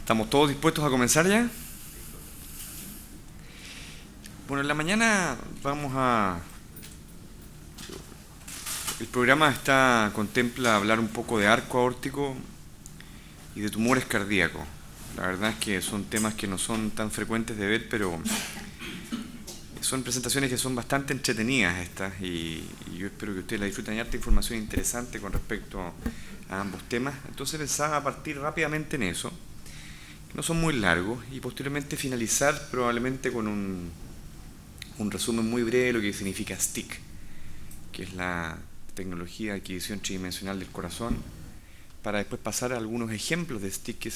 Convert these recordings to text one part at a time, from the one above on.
¿Estamos todos dispuestos a comenzar ya? Bueno, en la mañana el programa contempla hablar un poco de arco aórtico y de tumores cardíacos. La verdad es que son temas que no son tan frecuentes de ver, pero son presentaciones que son bastante entretenidas estas y yo espero que ustedes la disfruten. Hay harta información interesante con respecto a ambos temas. Entonces pensaba partir rápidamente en eso, que no son muy largos, y posteriormente finalizar probablemente con un resumen muy breve de lo que significa STIC, que es la tecnología de adquisición tridimensional del corazón, para después pasar a algunos ejemplos de STIC que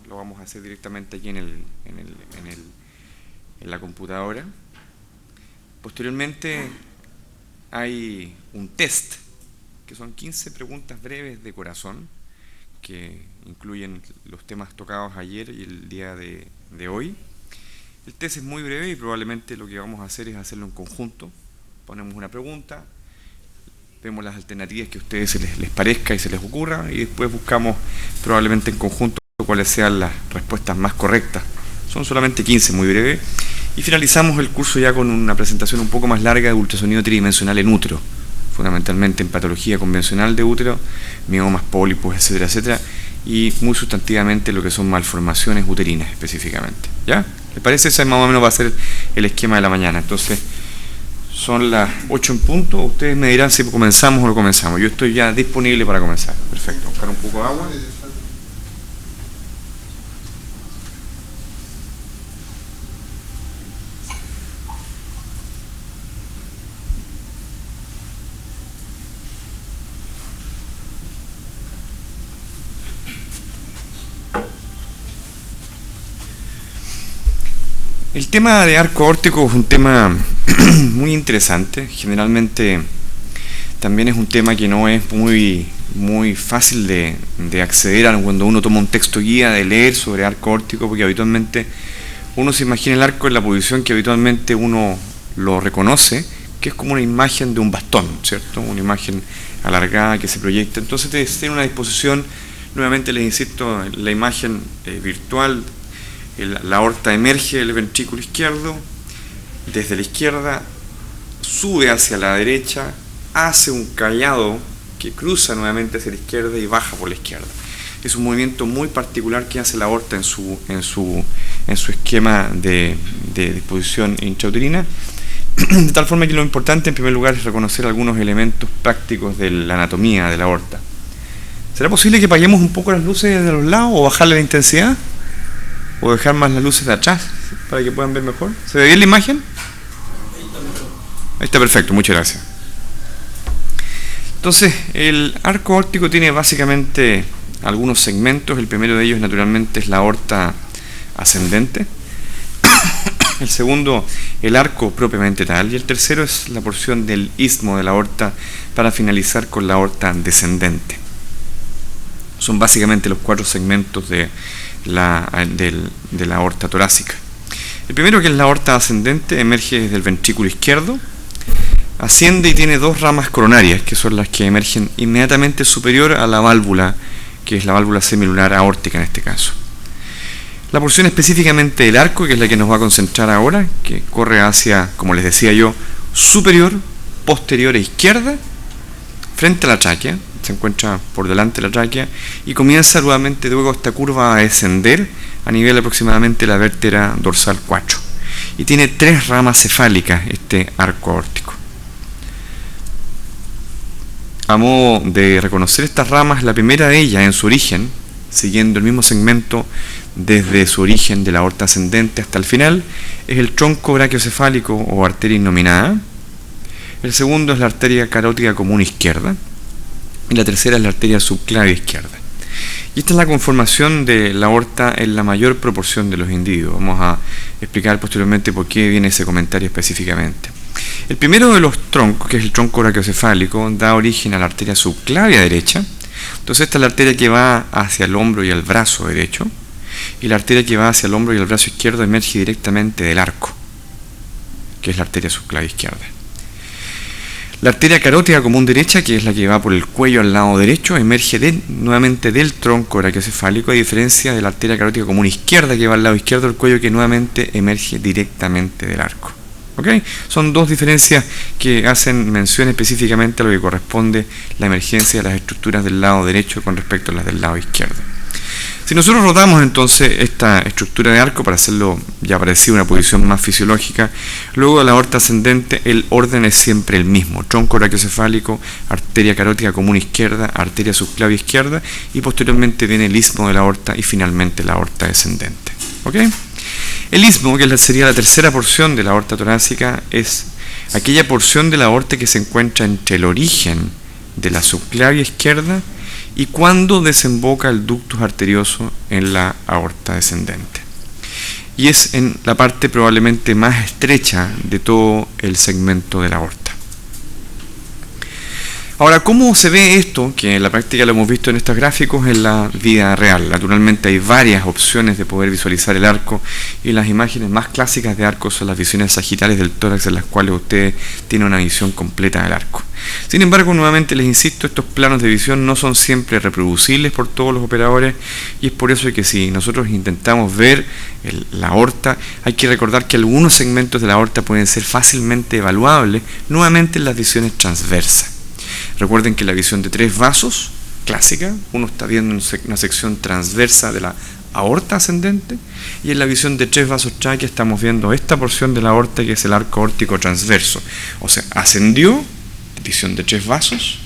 lo vamos a hacer directamente aquí en la computadora. Posteriormente hay un test, que son 15 preguntas breves de corazón, que incluyen los temas tocados ayer y el día de hoy. El test es muy breve y probablemente lo que vamos a hacer es hacerlo en conjunto. Ponemos una pregunta, vemos las alternativas que a ustedes les parezca y se les ocurra, y después buscamos probablemente en conjunto cuáles sean las respuestas más correctas. Son solamente 15, muy breve. Y finalizamos el curso ya con una presentación un poco más larga de ultrasonido tridimensional en útero, fundamentalmente en patología convencional de útero, miomas, pólipos, etcétera, etcétera, y muy sustantivamente lo que son malformaciones uterinas específicamente. ¿Ya? ¿Les parece? Ese más o menos va a ser el esquema de la mañana. Entonces, son las 8 en punto. Ustedes me dirán si comenzamos o no comenzamos. Yo estoy ya disponible para comenzar. Perfecto. Buscar un poco de agua. El tema de arco aórtico es un tema muy interesante. Generalmente también es un tema que no es muy fácil de acceder a cuando uno toma un texto guía, de leer sobre arco aórtico, porque habitualmente uno se imagina el arco en la posición que habitualmente uno lo reconoce, que es como una imagen de un bastón, ¿cierto? Una imagen alargada que se proyecta. Entonces tiene una disposición, nuevamente les insisto, la imagen virtual. La aorta emerge del ventrículo izquierdo, desde la izquierda sube hacia la derecha, hace un callado que cruza nuevamente hacia la izquierda y baja por la izquierda. Es un movimiento muy particular que hace la aorta en su esquema de disposición intrauterina, de tal forma que lo importante en primer lugar es reconocer algunos elementos prácticos de la anatomía de la aorta. ¿Será posible que apaguemos un poco las luces de los lados o bajarle la intensidad? ¿O dejar más las luces de atrás para que puedan ver mejor? ¿Se ve bien la imagen? Ahí está perfecto, muchas gracias. Entonces, el arco aórtico tiene básicamente algunos segmentos. El primero de ellos, naturalmente, es la aorta ascendente. El segundo, el arco propiamente tal. Y el tercero es la porción del istmo de la aorta, para finalizar con la aorta descendente. Son básicamente los 4 segmentos de la aorta torácica. El primero, que es la aorta ascendente, emerge desde el ventrículo izquierdo, asciende y tiene 2 ramas coronarias, que son las que emergen inmediatamente superior a la válvula, que es la válvula semilunar aórtica en este caso. La porción específicamente del arco, que es la que nos va a concentrar ahora, que corre hacia, como les decía yo, superior, posterior e izquierda, frente a la tráquea, se encuentra por delante de la tráquea, y comienza nuevamente luego esta curva a descender a nivel aproximadamente de la vértebra dorsal 4, y tiene 3 ramas cefálicas este arco aórtico. A modo de reconocer estas ramas, la primera de ellas en su origen, siguiendo el mismo segmento desde su origen de la aorta ascendente hasta el final, es el tronco brachiocefálico o arteria innominada. El segundo es la arteria carótida común izquierda, y la tercera es la arteria subclavia izquierda. Y esta es la conformación de la aorta en la mayor proporción de los individuos. Vamos a explicar posteriormente por qué viene ese comentario específicamente. El primero de los troncos, que es el tronco brachiocefálico, da origen a la arteria subclavia derecha. Entonces esta es la arteria que va hacia el hombro y el brazo derecho, y la arteria que va hacia el hombro y el brazo izquierdo emerge directamente del arco, que es la arteria subclavia izquierda. La arteria carótida común derecha, que es la que va por el cuello al lado derecho, emerge nuevamente del tronco brachiocefálico, a diferencia de la arteria carótida común izquierda, que va al lado izquierdo del cuello, que nuevamente emerge directamente del arco. ¿Ok? Son dos diferencias que hacen mención específicamente a lo que corresponde la emergencia de las estructuras del lado derecho con respecto a las del lado izquierdo. Si nosotros rotamos entonces esta estructura de arco para hacerlo ya parecido a una posición más fisiológica, luego de la aorta ascendente el orden es siempre el mismo: tronco brachiocefálico, arteria carótida común izquierda, arteria subclavia izquierda, y posteriormente viene el istmo de la aorta y finalmente la aorta descendente. ¿Ok? El istmo, que sería la tercera porción de la aorta torácica, es aquella porción de la aorta que se encuentra entre el origen de la subclavia izquierda y cuando desemboca el ductus arterioso en la aorta descendente. Y es en la parte probablemente más estrecha de todo el segmento de la aorta. Ahora, ¿cómo se ve esto? Que en la práctica lo hemos visto en estos gráficos en la vida real. Naturalmente hay varias opciones de poder visualizar el arco, y las imágenes más clásicas de arco son las visiones sagitales del tórax, en las cuales usted tiene una visión completa del arco. Sin embargo, nuevamente les insisto, estos planos de visión no son siempre reproducibles por todos los operadores, y es por eso que si nosotros intentamos ver la aorta, hay que recordar que algunos segmentos de la aorta pueden ser fácilmente evaluables nuevamente en las visiones transversas. Recuerden que la visión de tres vasos clásica, uno está viendo una sección transversa de la aorta ascendente, y en la visión de tres vasos tráquea estamos viendo esta porción de la aorta, que es el arco aórtico transverso. O sea, ascendió, visión de tres vasos,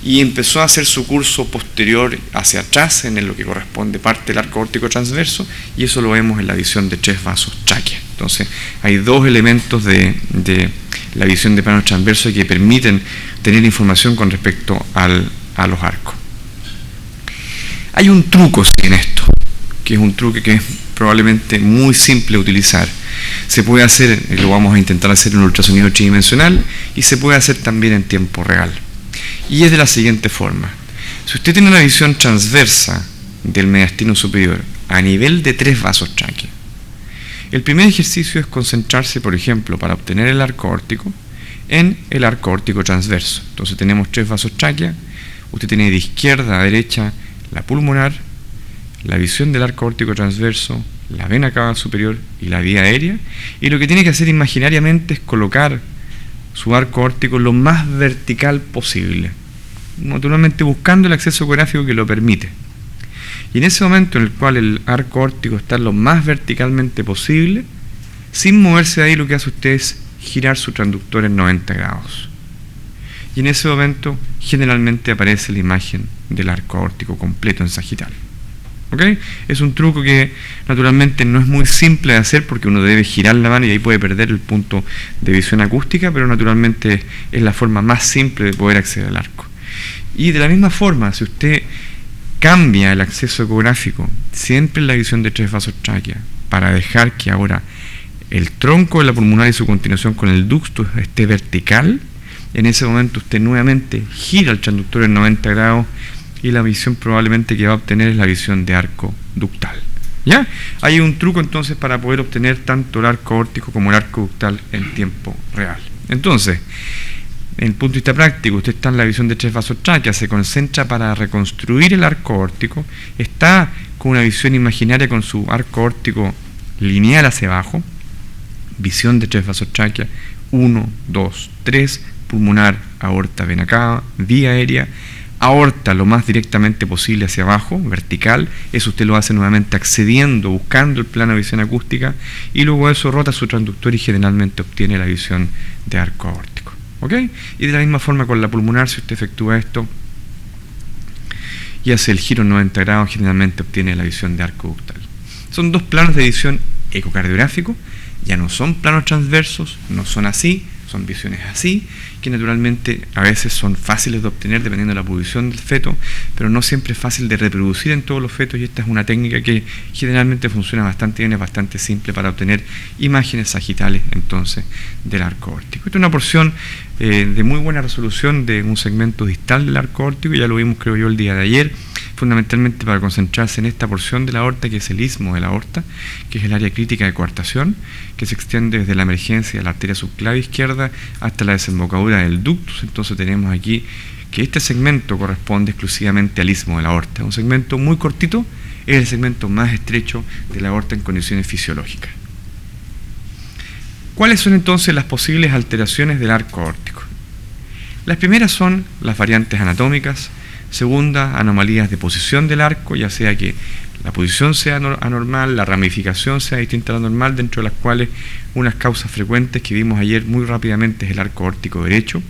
y empezó a hacer su curso posterior hacia atrás en lo que corresponde parte del arco aórtico transverso, y eso lo vemos en la visión de tres vasos tráquea. Entonces hay dos elementos de la visión de plano transverso que permiten tener información con respecto a los arcos. Hay un truco en esto, que es un truco que es probablemente muy simple de utilizar. Se puede hacer, lo vamos a intentar hacer en un ultrasonido tridimensional, y se puede hacer también en tiempo real. Y es de la siguiente forma: si usted tiene una visión transversa del mediastino superior a nivel de tres vasos tráquea, el primer ejercicio es concentrarse, por ejemplo, para obtener el arco aórtico, en el arco aórtico transverso. Entonces tenemos tres vasos tráquea, usted tiene de izquierda a derecha la pulmonar, la visión del arco aórtico transverso, la vena cava superior y la vía aérea, y lo que tiene que hacer imaginariamente es colocar su arco aórtico lo más vertical posible, naturalmente buscando el acceso ecográfico que lo permite. Y en ese momento en el cual el arco aórtico está lo más verticalmente posible, sin moverse de ahí, lo que hace usted es girar su transductor en 90 grados. Y en ese momento generalmente aparece la imagen del arco aórtico completo en sagital. ¿Ok? Es un truco que naturalmente no es muy simple de hacer, porque uno debe girar la mano y ahí puede perder el punto de visión acústica, pero naturalmente es la forma más simple de poder acceder al arco. Y de la misma forma, si usted cambia el acceso ecográfico siempre en la visión de tres vasos tráquea para dejar que ahora el tronco de la pulmonar y su continuación con el ductus esté vertical, en ese momento usted nuevamente gira el transductor en 90 grados, y la visión probablemente que va a obtener es la visión de arco ductal. ¿Ya? Hay un truco entonces para poder obtener tanto el arco aórtico como el arco ductal en tiempo real. Entonces, en el punto de vista práctico, usted está en la visión de tres vasos tráquea, se concentra para reconstruir el arco aórtico, está con una visión imaginaria con su arco aórtico lineal hacia abajo, visión de tres vasos tráquea, 1, 2, 3, pulmonar, aorta, vena cava, vía aérea, aorta lo más directamente posible hacia abajo, vertical. Eso usted lo hace nuevamente accediendo, buscando el plano de visión acústica, y luego eso rota su transductor y generalmente obtiene la visión de arco aórtico. ¿Ok? Y de la misma forma con la pulmonar, si usted efectúa esto y hace el giro en 90 grados, generalmente obtiene la visión de arco ductal. Son dos planos de visión ecocardiográfico, ya no son planos transversos, no son así, son visiones así, que naturalmente a veces son fáciles de obtener dependiendo de la posición del feto, pero no siempre es fácil de reproducir en todos los fetos, y esta es una técnica que generalmente funciona bastante bien, es bastante simple para obtener imágenes sagitales entonces del arco aórtico. Esta es una porción de muy buena resolución de un segmento distal del arco aórtico, ya lo vimos creo yo el día de ayer. fundamentalmente para concentrarse en esta porción de la aorta, que es el istmo de la aorta, que es el área crítica de coartación, que se extiende desde la emergencia de la arteria subclavia izquierda hasta la desembocadura del ductus. Entonces tenemos aquí que este segmento corresponde exclusivamente al istmo de la aorta. Un segmento muy cortito, es el segmento más estrecho de la aorta en condiciones fisiológicas. ¿Cuáles son entonces las posibles alteraciones del arco aórtico? Las primeras son las variantes anatómicas. Segunda, anomalías de posición del arco, ya sea que la posición sea anormal, la ramificación sea distinta a la normal, dentro de las cuales unas causas frecuentes que vimos ayer muy rápidamente es el arco aórtico derecho,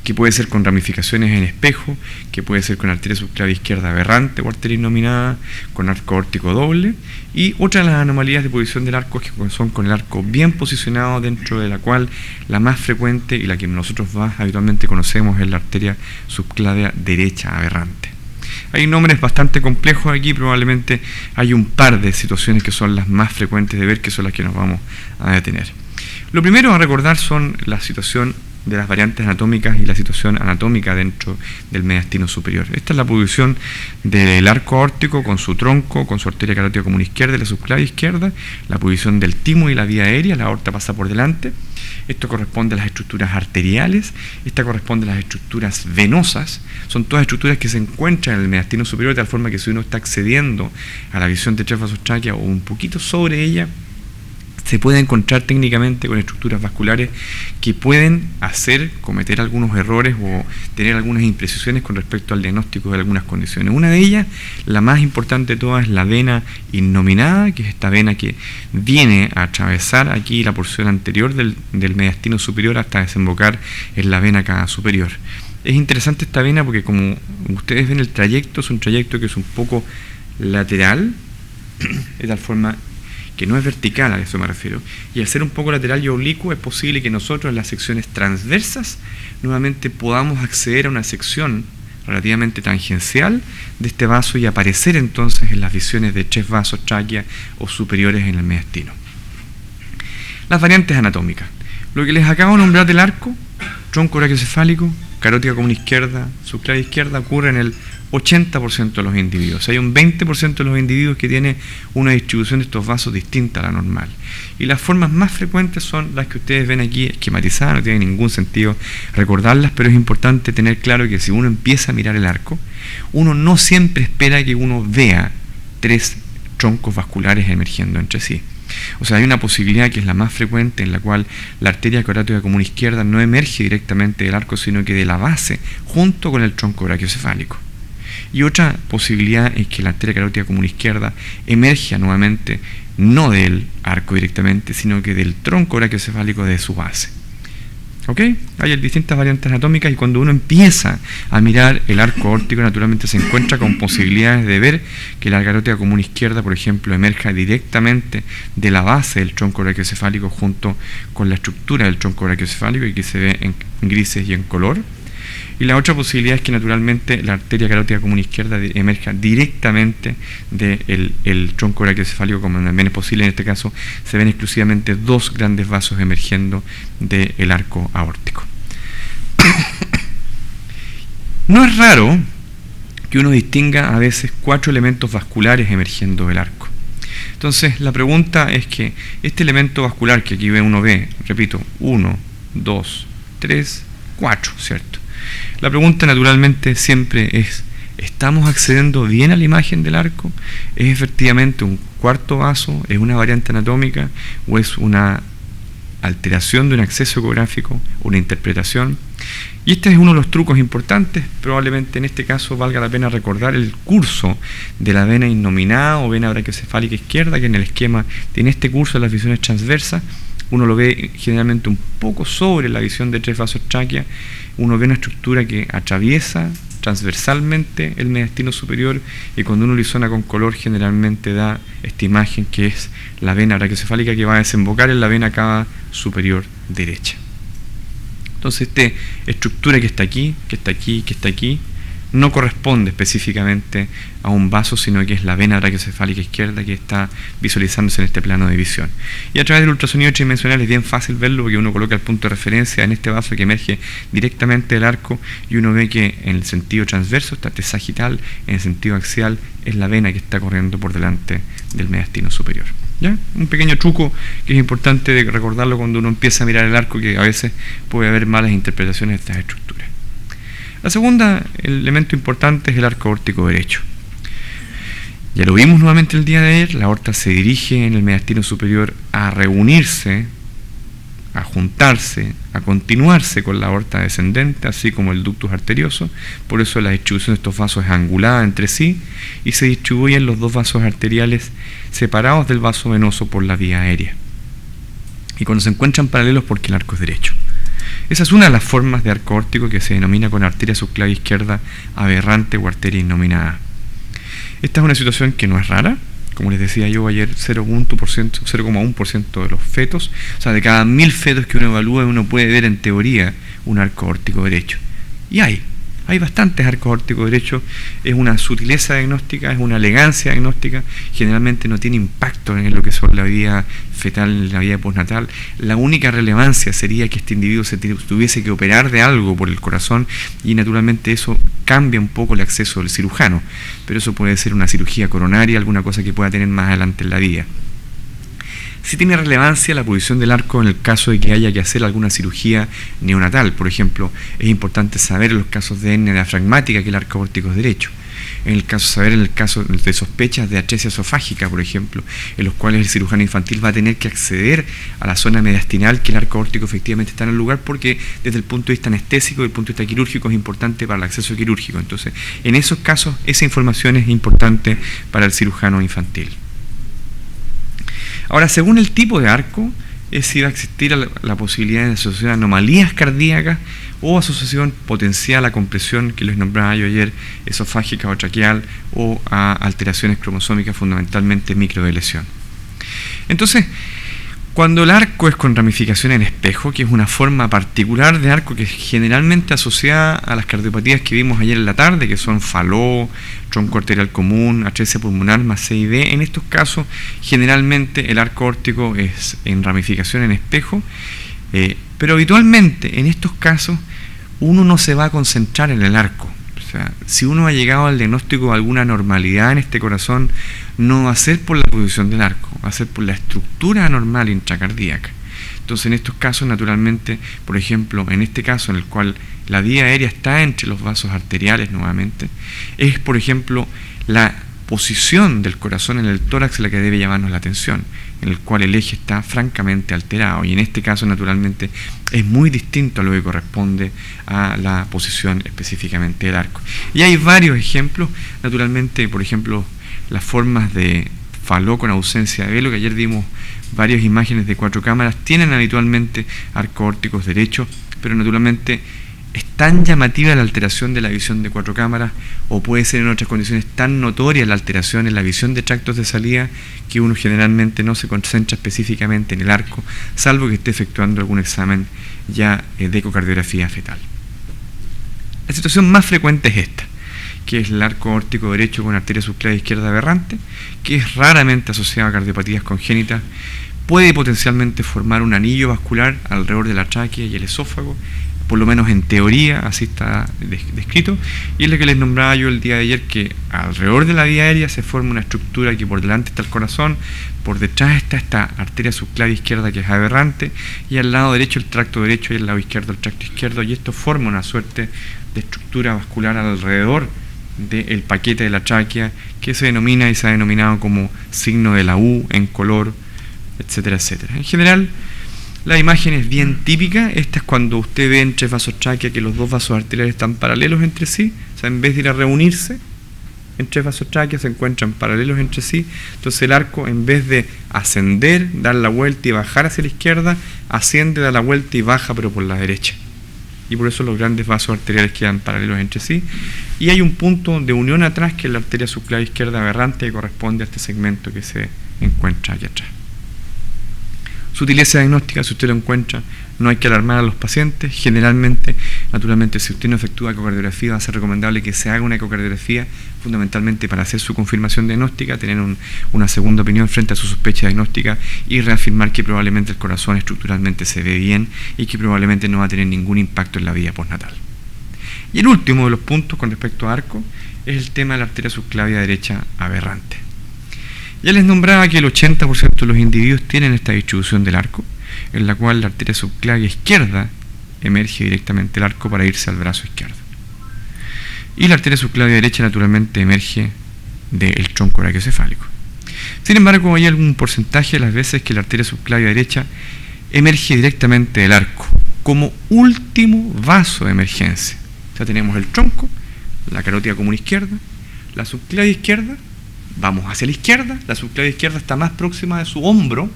que puede ser con ramificaciones en espejo, que puede ser con arteria subclavia izquierda aberrante o arteria innominada, con arco aórtico doble, y otra de las anomalías de posición del arco que son con el arco bien posicionado, dentro de la cual la más frecuente y la que nosotros más habitualmente conocemos es la arteria subclavia derecha aberrante. Hay nombres bastante complejos aquí, probablemente hay un par de situaciones que son las más frecuentes de ver, que son las que nos vamos a detener. Lo primero a recordar son la situación de las variantes anatómicas y la situación anatómica dentro del mediastino superior. Esta es la posición del arco aórtico con su tronco, con su arteria carótida común izquierda y la subclavia izquierda, la posición del timo y la vía aérea, la aorta pasa por delante. Esto corresponde a las estructuras arteriales, esta corresponde a las estructuras venosas, son todas estructuras que se encuentran en el mediastino superior, de tal forma que si uno está accediendo a la visión de tres vasos tráquea o un poquito sobre ella, se puede encontrar técnicamente con estructuras vasculares que pueden cometer algunos errores o tener algunas imprecisiones con respecto al diagnóstico de algunas condiciones. Una de ellas, la más importante de todas, es la vena innominada, que es esta vena que viene a atravesar aquí la porción anterior del mediastino superior hasta desembocar en la vena cava superior. Es interesante esta vena porque, como ustedes ven, el trayecto es un trayecto que es un poco lateral, de tal forma que no es vertical, a eso me refiero, y al ser un poco lateral y oblicuo es posible que nosotros en las secciones transversas nuevamente podamos acceder a una sección relativamente tangencial de este vaso y aparecer entonces en las visiones de tres vasos tráquea o superiores en el mediastino. Las variantes anatómicas. Lo que les acabo de nombrar del arco, tronco brachiocefálico, carótida común izquierda, subclavia izquierda, ocurre en el 80% de los individuos. Hay un 20% de los individuos que tiene una distribución de estos vasos distinta a la normal. Y las formas más frecuentes son las que ustedes ven aquí esquematizadas, no tiene ningún sentido recordarlas, pero es importante tener claro que si uno empieza a mirar el arco, uno no siempre espera que uno vea tres troncos vasculares emergiendo entre sí. O sea, hay una posibilidad que es la más frecuente en la cual la arteria carótida común izquierda no emerge directamente del arco, sino que de la base, junto con el tronco brachiocefálico. Y otra posibilidad es que la arteria carótida común izquierda emerja nuevamente no del arco directamente, sino que del tronco brachiocefálico de su base. ¿Ok? Hay distintas variantes anatómicas y cuando uno empieza a mirar el arco aórtico, naturalmente se encuentra con posibilidades de ver que la carótida común izquierda, por ejemplo, emerja directamente de la base del tronco brachiocefálico junto con la estructura del tronco brachiocefálico y que se ve en grises y en color. Y la otra posibilidad es que naturalmente la arteria carótida común izquierda emerja directamente del tronco brachiocefálico, como también es posible. En este caso se ven exclusivamente dos grandes vasos emergiendo del arco aórtico. No es raro que uno distinga a veces 4 elementos vasculares emergiendo del arco. Entonces la pregunta es que este elemento vascular que aquí uno ve, repito, 1, 2, 3, 4, ¿cierto? La pregunta naturalmente siempre es, ¿estamos accediendo bien a la imagen del arco? ¿Es efectivamente un cuarto vaso? ¿Es una variante anatómica? ¿O es una alteración de un acceso ecográfico? ¿Una interpretación? Y este es uno de los trucos importantes. Probablemente en este caso valga la pena recordar el curso de la vena innominada o vena brachiocefálica izquierda, que en el esquema tiene este curso de las visiones transversas. Uno lo ve generalmente un poco sobre la visión de tres vasos tráquea. Uno ve una estructura que atraviesa transversalmente el mediastino superior y cuando uno lo isona con color generalmente da esta imagen que es la vena brachiocefálica que va a desembocar en la vena cava superior derecha. Entonces esta estructura que está aquí, que está aquí, que está aquí, no corresponde específicamente a un vaso, sino que es la vena brachiocefálica izquierda que está visualizándose en este plano de visión. Y a través del ultrasonido tridimensional es bien fácil verlo, porque uno coloca el punto de referencia en este vaso que emerge directamente del arco, y uno ve que en el sentido transverso está T sagital, en el sentido axial es la vena que está corriendo por delante del mediastino superior. ¿Ya? Un pequeño truco que es importante de recordarlo cuando uno empieza a mirar el arco, que a veces puede haber malas interpretaciones de estas estructuras. La segunda, el elemento importante, es el arco aórtico derecho. Ya lo vimos nuevamente el día de ayer, la aorta se dirige en el mediastino superior a reunirse, a juntarse, a continuarse con la aorta descendente, así como el ductus arterioso. Por eso la distribución de estos vasos es angulada entre sí y se distribuyen los dos vasos arteriales separados del vaso venoso por la vía aérea. Y cuando se encuentran paralelos, porque el arco es derecho. Esa es una de las formas de arco aórtico que se denomina con arteria subclavia izquierda aberrante o arteria innominada. Esta es una situación que no es rara. Como les decía yo ayer, 0,1% de los fetos, o sea, de cada 1000 fetos que uno evalúa, uno puede ver en teoría un arco aórtico derecho. Y hay bastantes arcos aórticos derechos. Es una sutileza diagnóstica, es una elegancia diagnóstica, generalmente no tiene impacto en lo que son la vida fetal, en la vida postnatal. La única relevancia sería que este individuo se tuviese que operar de algo por el corazón, y naturalmente eso cambia un poco el acceso del cirujano, pero eso puede ser una cirugía coronaria, alguna cosa que pueda tener más adelante en la vida. Sí tiene relevancia la posición del arco en el caso de que haya que hacer alguna cirugía neonatal. Por ejemplo, es importante saber en los casos de hernia diafragmática que el arco aórtico es derecho. En el caso de sospechas de atresia esofágica, por ejemplo, en los cuales el cirujano infantil va a tener que acceder a la zona mediastinal, que el arco aórtico efectivamente está en el lugar, porque desde el punto de vista anestésico y el punto de vista quirúrgico es importante para el acceso quirúrgico. Entonces, en esos casos, esa información es importante para el cirujano infantil. Ahora, según el tipo de arco, es si va a existir la posibilidad de asociación a anomalías cardíacas o asociación potencial a compresión, que les nombraba yo ayer, esofágica o traqueal, o a alteraciones cromosómicas, fundamentalmente microdeleción. Entonces, cuando el arco es con ramificación en espejo, que es una forma particular de arco que es generalmente asociada a las cardiopatías que vimos ayer en la tarde, que son Fallot, tronco arterial común, atresia pulmonar más CID, en estos casos generalmente el arco aórtico es en ramificación en espejo, pero habitualmente en estos casos uno no se va a concentrar en el arco. O sea, si uno ha llegado al diagnóstico de alguna anormalidad en este corazón, no va a ser por la posición del arco, va a ser por la estructura anormal intracardíaca. Entonces, en estos casos, naturalmente, por ejemplo, en este caso en el cual la vía aérea está entre los vasos arteriales nuevamente, es, por ejemplo, la posición del corazón en el tórax la que debe llamarnos la atención, en el cual el eje está francamente alterado, y en este caso naturalmente es muy distinto a lo que corresponde a la posición específicamente del arco. Y hay varios ejemplos, naturalmente, por ejemplo, las formas de Fallot con ausencia de velo, que ayer vimos varias imágenes de 4 cámaras, tienen habitualmente arcos aórticos derechos, pero naturalmente es tan llamativa la alteración de la visión de 4 cámaras, o puede ser en otras condiciones tan notoria la alteración en la visión de tractos de salida, que uno generalmente no se concentra específicamente en el arco, salvo que esté efectuando algún examen ya de ecocardiografía fetal. La situación más frecuente es esta, que es el arco aórtico derecho con arteria subclavia izquierda aberrante, que es raramente asociado a cardiopatías congénitas. Puede potencialmente formar un anillo vascular alrededor de la tráquea y el esófago, por lo menos en teoría, así está descrito, y es lo que les nombraba yo el día de ayer, que alrededor de la vía aérea se forma una estructura que por delante está el corazón, por detrás está esta arteria subclavia izquierda que es aberrante, y al lado derecho el tracto derecho y al lado izquierdo el tracto izquierdo, y esto forma una suerte de estructura vascular alrededor del paquete de la tráquea, que se denomina y se ha denominado como signo de la U en color, etcétera, etcétera. En general, la imagen es bien típica. Esta es cuando usted ve en 3 vasos tráquea que los 2 vasos arteriales están paralelos entre sí, o sea, en vez de ir a reunirse en 3 vasos tráquea se encuentran paralelos entre sí. Entonces el arco, en vez de ascender, dar la vuelta y bajar hacia la izquierda, asciende, da la vuelta y baja, pero por la derecha. Y por eso los grandes vasos arteriales quedan paralelos entre sí. Y hay un punto de unión atrás, que es la arteria subclavia izquierda aberrante, que corresponde a este segmento que se encuentra aquí atrás. Sutileza diagnóstica, si usted lo encuentra, no hay que alarmar a los pacientes. Generalmente Naturalmente, si usted no efectúa ecocardiografía, va a ser recomendable que se haga una ecocardiografía, fundamentalmente para hacer su confirmación diagnóstica, tener una segunda opinión frente a su sospecha diagnóstica y reafirmar que probablemente el corazón estructuralmente se ve bien y que probablemente no va a tener ningún impacto en la vida postnatal. Y el último de los puntos con respecto a arco es el tema de la arteria subclavia derecha aberrante. Ya les nombraba que el 80% de los individuos tienen esta distribución del arco, en la cual la arteria subclavia izquierda emerge directamente del arco para irse al brazo izquierdo. Y la arteria subclavia derecha naturalmente emerge del tronco brachiocefálico. Sin embargo, hay algún porcentaje de las veces que la arteria subclavia derecha emerge directamente del arco, como último vaso de emergencia. O sea, tenemos el tronco, la carótida común izquierda, la subclavia izquierda, vamos hacia la izquierda, la subclavia izquierda está más próxima de su hombro,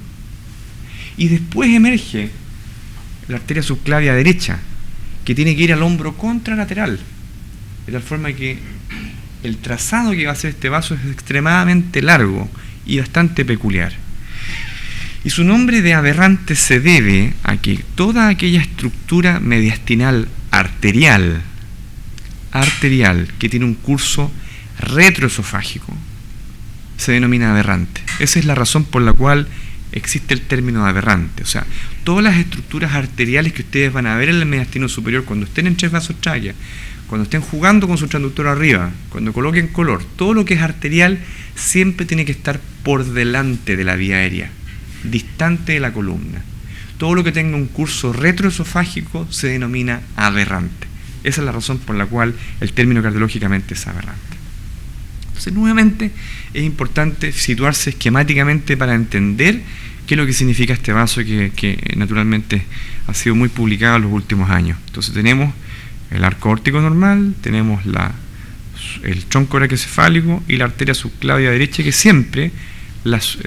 y después emerge la arteria subclavia derecha, que tiene que ir al hombro contralateral, de tal forma que el trazado que va a hacer este vaso es extremadamente largo y bastante peculiar. Y su nombre de aberrante se debe a que toda aquella estructura mediastinal arterial que tiene un curso retroesofágico se denomina aberrante. Esa es la razón por la cual existe el término aberrante. O sea, todas las estructuras arteriales que ustedes van a ver en el mediastino superior cuando estén en tres vasos tráquea, cuando estén jugando con su transductor arriba, cuando coloquen color, todo lo que es arterial siempre tiene que estar por delante de la vía aérea, distante de la columna. Todo lo que tenga un curso retroesofágico se denomina aberrante. Esa es la razón por la cual el término cardiológicamente es aberrante. Entonces, nuevamente, es importante situarse esquemáticamente para entender qué es lo que significa este vaso que naturalmente ha sido muy publicado en los últimos años. Entonces, tenemos el arco órtico normal, tenemos el tronco brachiocefálico y la arteria subclavia derecha, que siempre las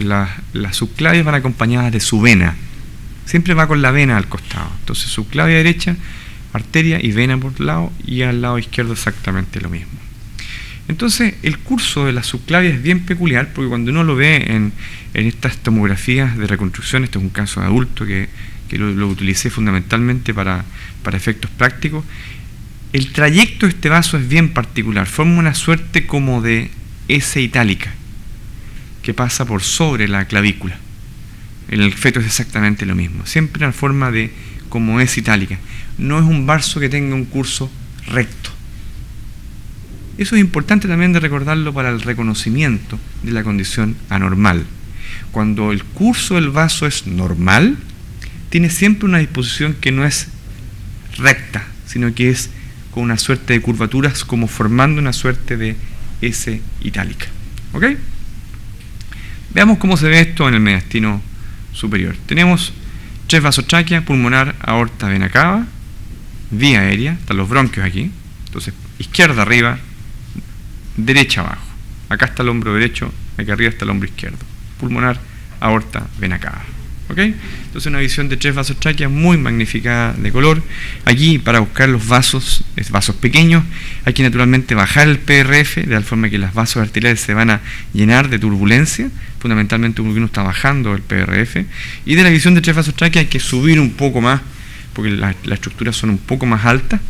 subclavias van acompañadas de su vena. Siempre va con la vena al costado. Entonces, subclavia derecha, arteria y vena por un lado, y al lado izquierdo exactamente lo mismo. Entonces, el curso de la subclavia es bien peculiar, porque cuando uno lo ve en estas tomografías de reconstrucción, este es un caso de adulto que lo utilicé fundamentalmente para efectos prácticos, el trayecto de este vaso es bien particular, forma una suerte como de S itálica, que pasa por sobre la clavícula. En el feto es exactamente lo mismo, siempre en forma de como S itálica. No es un vaso que tenga un curso recto. Eso es importante también de recordarlo para el reconocimiento de la condición anormal. Cuando el curso del vaso es normal, tiene siempre una disposición que no es recta, sino que es con una suerte de curvaturas, como formando una suerte de S itálica. ¿Ok? Veamos cómo se ve esto en el mediastino superior. Tenemos tres vasos tráquea, pulmonar, aorta, vena cava, vía aérea, están los bronquios aquí. Entonces, izquierda arriba, derecha abajo. Acá está el hombro derecho, aquí arriba está el hombro izquierdo. Pulmonar, aorta, vena cava. ¿Ok? Entonces, una visión de tres vasos tráquea muy magnificada de color. Aquí, para buscar los vasos pequeños, hay que naturalmente bajar el PRF, de tal forma que los vasos arteriales se van a llenar de turbulencia, fundamentalmente porque uno está bajando el PRF. Y de la visión de tres vasos tráquea hay que subir un poco más, porque las estructuras son un poco más altas.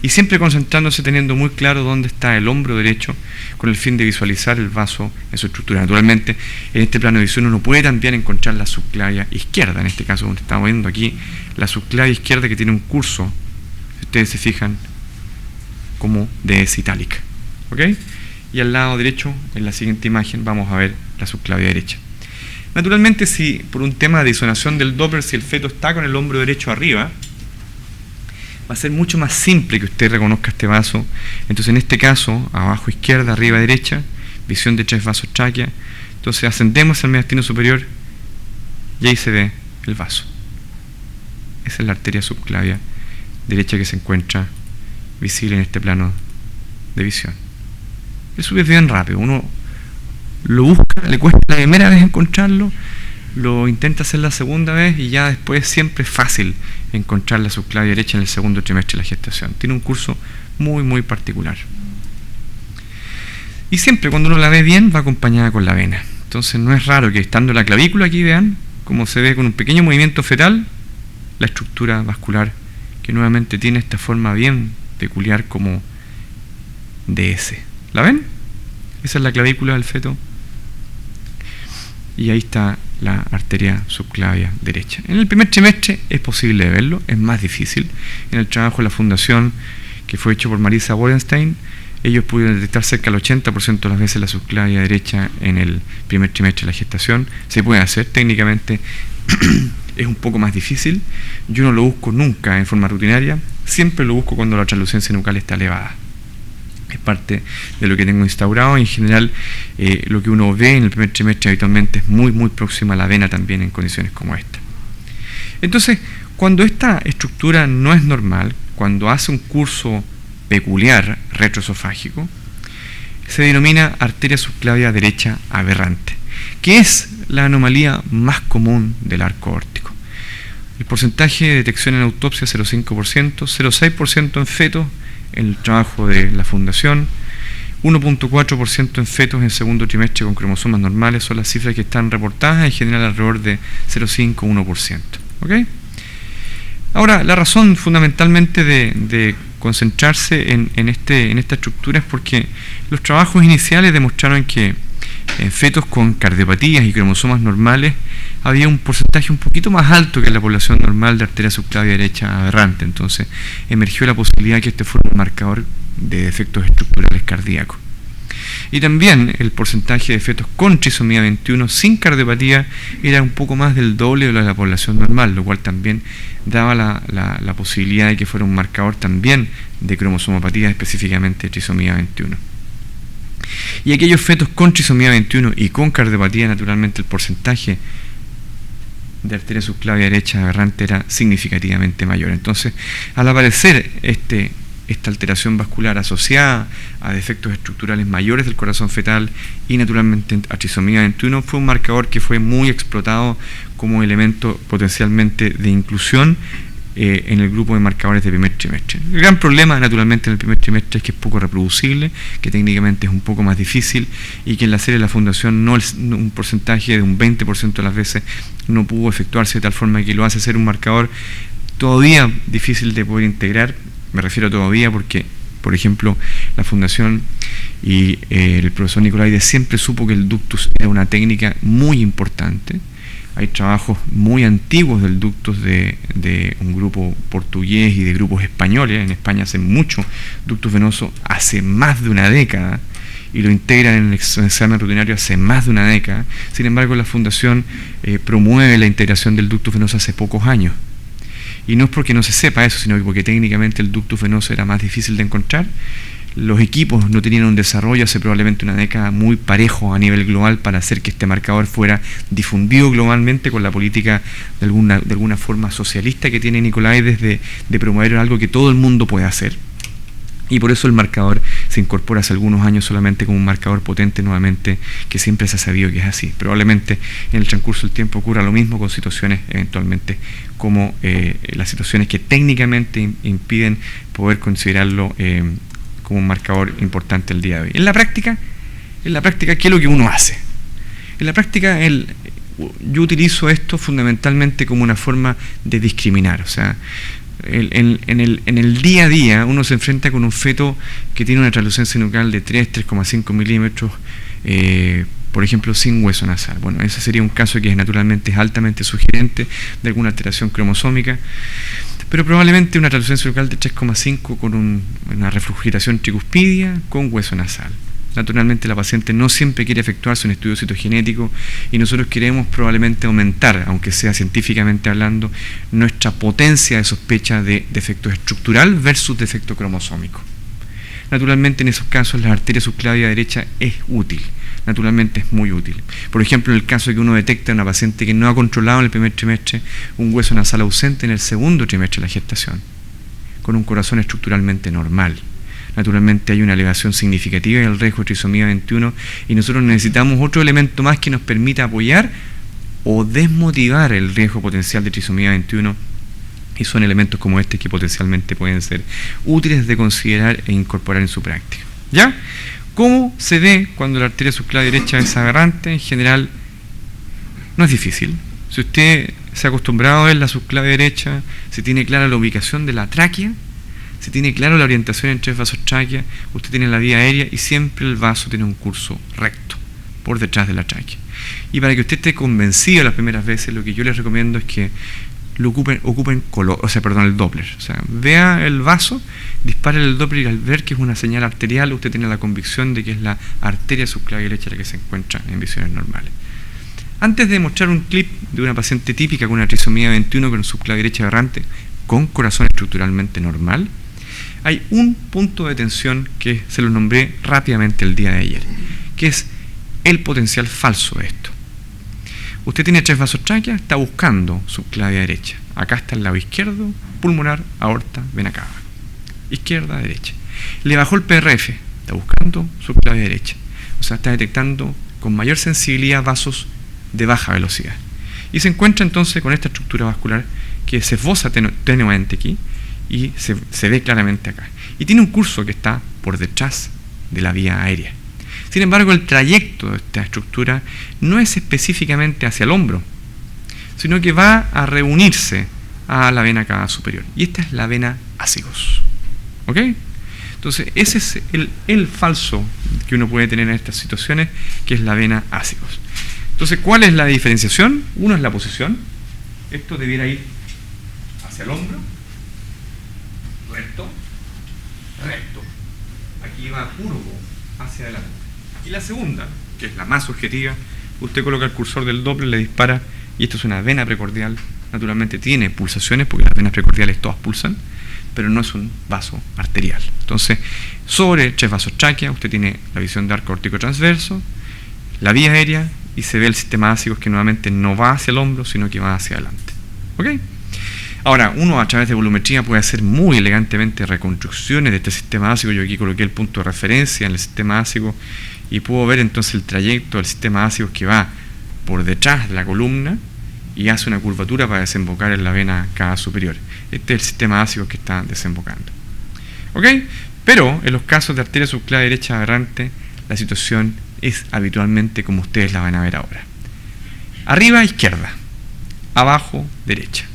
Y siempre concentrándose, teniendo muy claro dónde está el hombro derecho, con el fin de visualizar el vaso en su estructura. Naturalmente, en este plano de visión uno puede también encontrar la subclavia izquierda, en este caso donde estamos viendo aquí, la subclavia izquierda que tiene un curso, si ustedes se fijan, como de S itálica. ¿Ok? Y al lado derecho, en la siguiente imagen, vamos a ver la subclavia derecha. Naturalmente, si por un tema de disonación del Doppler, si el feto está con el hombro derecho arriba, va a ser mucho más simple que usted reconozca este vaso. Entonces, en este caso, abajo izquierda, arriba derecha, visión de tres vasos tráquea. Entonces, ascendemos al mediastino superior y ahí se ve el vaso. Esa es la arteria subclavia derecha que se encuentra visible en este plano de visión. Eso es bien rápido. Uno lo busca, le cuesta la primera vez encontrarlo, lo intenta hacer la segunda vez y ya después siempre es fácil encontrar la subclavia derecha en el segundo trimestre de la gestación. Tiene un curso muy muy particular. Y siempre cuando uno la ve bien va acompañada con la vena. Entonces no es raro que estando la clavícula aquí, vean cómo se ve con un pequeño movimiento fetal la estructura vascular que que nuevamente tiene esta forma bien peculiar como de S. ¿La ven? Esa es la clavícula del feto. Y ahí está la arteria subclavia derecha. En el primer trimestre es posible verlo, es más difícil. En el trabajo de la fundación que fue hecho por Marisa Borenstein, ellos pudieron detectar cerca del 80% de las veces la subclavia derecha en el primer trimestre de la gestación. Se puede hacer técnicamente, es un poco más difícil. Yo no lo busco nunca en forma rutinaria, siempre lo busco cuando la translucencia nucal está elevada. Es parte de lo que tengo instaurado. En general, lo que uno ve en el primer trimestre habitualmente es muy próxima a la vena también en condiciones como esta. Entonces, cuando esta estructura no es normal, cuando hace un curso peculiar retroesofágico, se denomina arteria subclavia derecha aberrante, que es la anomalía más común del arco aórtico. El porcentaje de detección en autopsia es 0,5%, 0,6% en fetos en el trabajo de la fundación, 1,4% en fetos en segundo trimestre con cromosomas normales, son las cifras que están reportadas, en general alrededor de 0,5-1%. ¿Ok? Ahora, la razón fundamentalmente de concentrarse en esta estructura es porque los trabajos iniciales demostraron que en fetos con cardiopatías y cromosomas normales había un porcentaje un poquito más alto que en la población normal de arteria subclavia derecha aberrante. Entonces emergió la posibilidad de que este fuera un marcador de defectos estructurales cardíacos. Y también el porcentaje de fetos con trisomía 21 sin cardiopatía era un poco más del doble de la población normal, lo cual también daba la posibilidad de que fuera un marcador también de cromosomopatía, específicamente de trisomía 21. Y aquellos fetos con trisomía 21 y con cardiopatía, naturalmente el porcentaje de arteria subclavia derecha aberrante era significativamente mayor. Entonces, al aparecer esta alteración vascular asociada a defectos estructurales mayores del corazón fetal y naturalmente a trisomía 21, fue un marcador que fue muy explotado como elemento potencialmente de inclusión en el grupo de marcadores de primer trimestre. El gran problema naturalmente en el primer trimestre es que es poco reproducible, que técnicamente es un poco más difícil y que en la serie de la fundación un porcentaje de un 20% de las veces no pudo efectuarse de tal forma que lo hace ser un marcador todavía difícil de poder integrar. Me refiero todavía porque, por ejemplo, la fundación y el profesor Nicolaides siempre supo que el ductus era una técnica muy importante. Hay trabajos muy antiguos del ductus de un grupo portugués y de grupos españoles. En España hacen mucho ductus venoso hace más de una década y lo integran en el examen rutinario hace más de una década. Sin embargo, la fundación promueve la integración del ductus venoso hace pocos años. Y no es porque no se sepa eso, sino porque técnicamente el ductus venoso era más difícil de encontrar. Los equipos no tenían un desarrollo hace probablemente una década muy parejo a nivel global para hacer que este marcador fuera difundido globalmente con la política de alguna forma socialista que tiene Nicolaides de promover algo que todo el mundo puede hacer. Y por eso el marcador se incorpora hace algunos años solamente como un marcador potente nuevamente, que siempre se ha sabido que es así. Probablemente en el transcurso del tiempo ocurra lo mismo con situaciones eventualmente como las situaciones que técnicamente impiden poder considerarlo como un marcador importante el día de hoy. En la práctica, ¿qué es lo que uno hace? En la práctica, yo utilizo esto fundamentalmente como una forma de discriminar. O sea, en el día a día uno se enfrenta con un feto que tiene una translucencia nucal de 3,5 milímetros, por ejemplo, sin hueso nasal. Bueno, ese sería un caso que naturalmente es altamente sugerente de alguna alteración cromosómica, pero probablemente una translucencia nucal de 3,5 con una refrigeración tricuspidia con hueso nasal. Naturalmente la paciente no siempre quiere efectuarse un estudio citogenético y nosotros queremos probablemente aumentar, aunque sea científicamente hablando, nuestra potencia de sospecha de defecto estructural versus defecto cromosómico. Naturalmente en esos casos la arteria subclavia derecha es útil, naturalmente es muy útil. Por ejemplo, en el caso de que uno detecta a una paciente que no ha controlado en el primer trimestre un hueso nasal ausente en el segundo trimestre de la gestación, con un corazón estructuralmente normal. Naturalmente hay una elevación significativa en el riesgo de trisomía 21 y nosotros necesitamos otro elemento más que nos permita apoyar o desmotivar el riesgo potencial de trisomía 21, y son elementos como este que potencialmente pueden ser útiles de considerar e incorporar en su práctica. ¿Ya? ¿Cómo se ve cuando la arteria subclavia derecha es aberrante? En general no es difícil. Si usted se ha acostumbrado a ver la subclavia derecha, si tiene clara la ubicación de la tráquea, si tiene claro la orientación entre vasos tráquea, usted tiene la vía aérea y siempre el vaso tiene un curso recto por detrás de la tráquea. Y para que usted esté convencido las primeras veces, lo que yo les recomiendo es que lo ocupen color, el Doppler. O sea, vea el vaso, dispare el Doppler y al ver que es una señal arterial, usted tiene la convicción de que es la arteria subclavia derecha la que se encuentra en visiones normales. Antes de mostrar un clip de una paciente típica con una trisomía 21 con subclavia derecha aberrante con corazón estructuralmente normal, hay un punto de tensión que se lo nombré rápidamente el día de ayer, que es el potencial falso de esto. Usted tiene 3 vasos tráquea, está buscando subclavia derecha. Acá está el lado izquierdo, pulmonar, aorta, vena cava. Izquierda, derecha. Le bajó el PRF, está buscando subclavia derecha. O sea, está detectando con mayor sensibilidad vasos de baja velocidad. Y se encuentra entonces con esta estructura vascular que se esboza tenuemente aquí y se ve claramente acá. Y tiene un curso que está por detrás de la vía aérea. Sin embargo, el trayecto de esta estructura no es específicamente hacia el hombro, sino que va a reunirse a la vena cava superior. Y esta es la vena ácigos. ¿Ok? Entonces, ese es el falso que uno puede tener en estas situaciones, que es la vena ácigos. Entonces, ¿cuál es la diferenciación? Uno es la posición. Esto debiera ir hacia el hombro. Recto. Recto. Aquí va curvo hacia adelante. Y la segunda, que es la más subjetiva, usted coloca el cursor del Doppler, le dispara, y esto es una vena precordial. Naturalmente tiene pulsaciones, porque las venas precordiales todas pulsan, pero no es un vaso arterial. Entonces, sobre 3 vasos tráquea, usted tiene la visión de arco aórtico transverso, la vía aérea, y se ve el sistema ácigos que nuevamente no va hacia el hombro, sino que va hacia adelante. ¿Ok? Ahora, uno a través de volumetría puede hacer muy elegantemente reconstrucciones de este sistema ácido. Yo aquí coloqué el punto de referencia en el sistema ácido y puedo ver entonces el trayecto del sistema ácido que va por detrás de la columna y hace una curvatura para desembocar en la vena cava superior. Este es el sistema ácido que está desembocando. ¿Ok? Pero en los casos de arteria subclavia derecha aberrante, la situación es habitualmente como ustedes la van a ver ahora. Arriba, izquierda. Abajo, derecha.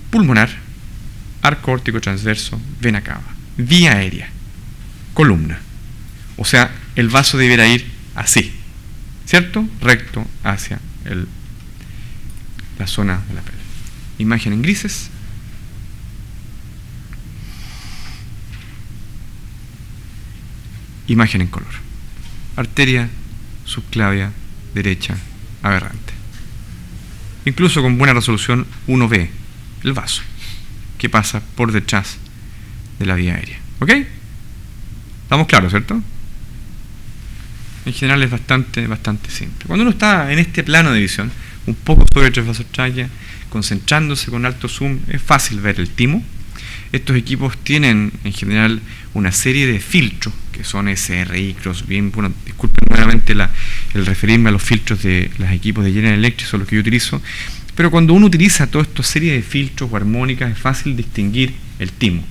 Pulmonar, arco aórtico transverso, vena cava, vía aérea, columna. O sea, el vaso debiera ir así, ¿cierto? Recto hacia la zona de la pelvis. Imagen en grises. Imagen en color. Arteria subclavia derecha aberrante. Incluso con buena resolución uno ve el vaso que pasa por detrás de la vía aérea. ¿Ok? ¿Estamos claros, cierto? En general es bastante simple. Cuando uno está en este plano de visión, un poco sobre 3 vasos tráquea, concentrándose con alto zoom, es fácil ver el timo. Estos equipos tienen en general una serie de filtros que son SRI, Crossbeam. Bueno, disculpen nuevamente el referirme a los filtros de los equipos de General Electric, son los que yo utilizo. Pero cuando uno utiliza toda esta serie de filtros o armónicas, es fácil distinguir el timo.